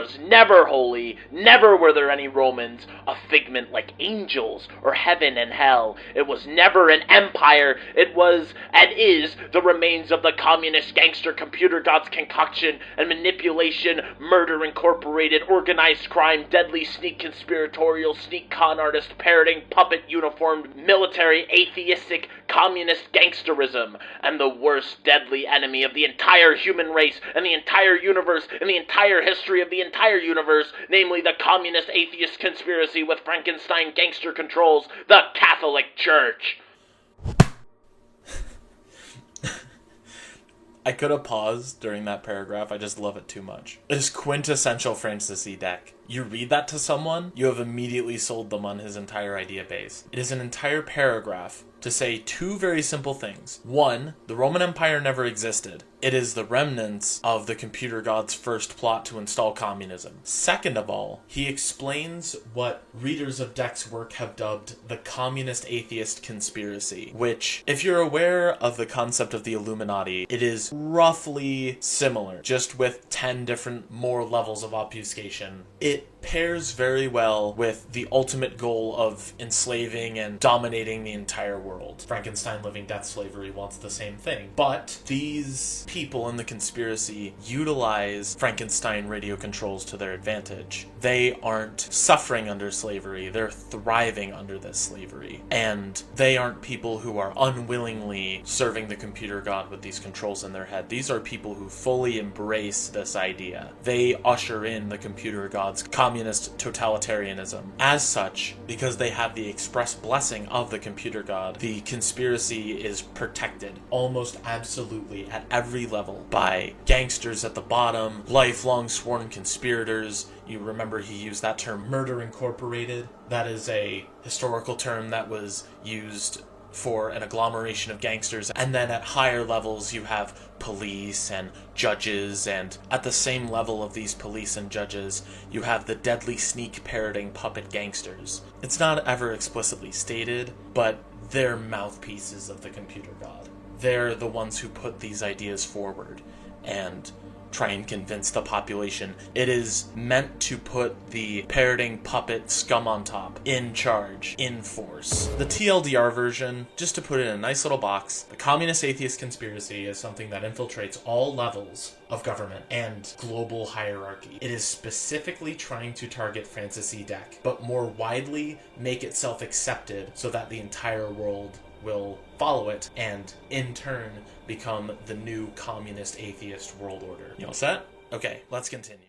was never holy, never were there any Romans, a figment like angels or heaven and hell. It was never an empire. It was and is the remains of the communist gangster computer gods concoction and manipulation, murder incorporated, organized crime, deadly sneak conspiratorial, sneak con artist, parroting, puppet uniformed, military, atheistic, communist gangsterism, and the worst deadly enemy of the entire human race and the entire universe and the entire history of the entire universe, namely the communist atheist conspiracy with Frankenstein gangster controls, the Catholic Church. I could have paused during that paragraph. I just love it too much. It is quintessential Francis E. Deck. You read that to someone, you have immediately sold them on his entire idea base. It is an entire paragraph to say two very simple things. One, the Roman Empire never existed. It is the remnants of the computer god's first plot to install communism. Second of all, he explains what readers of Deck's work have dubbed the communist atheist conspiracy, which, if you're aware of the concept of the Illuminati, it is roughly similar, just with 10 different more levels of obfuscation. It pairs very well with the ultimate goal of enslaving and dominating the entire world. Frankenstein living death slavery wants the same thing. But these people in the conspiracy utilize Frankenstein radio controls to their advantage. They aren't suffering under slavery, they're thriving under this slavery. And they aren't people who are unwillingly serving the computer god with these controls in their head. These are people who fully embrace this idea. They usher in the computer god's communist totalitarianism. As such, because they have the express blessing of the computer god, the conspiracy is protected almost absolutely at every level by gangsters at the bottom, lifelong sworn conspirators. You remember he used that term, murder incorporated. That is a historical term that was used for an agglomeration of gangsters. And then at higher levels you have police and judges, and at the same level of these police and judges you have the deadly sneak parroting puppet gangsters. It's not ever explicitly stated, but they're mouthpieces of the computer god. They're the ones who put these ideas forward and try and convince the population. It is meant to put the parroting puppet scum on top, in charge, in force. The TLDR version, just to put it in a nice little box, the communist atheist conspiracy is something that infiltrates all levels of government and global hierarchy. It is specifically trying to target Francis E. Deck, but more widely make itself accepted so that the entire world will follow it and, in turn, become the new communist atheist world order. You all set? Okay, let's continue.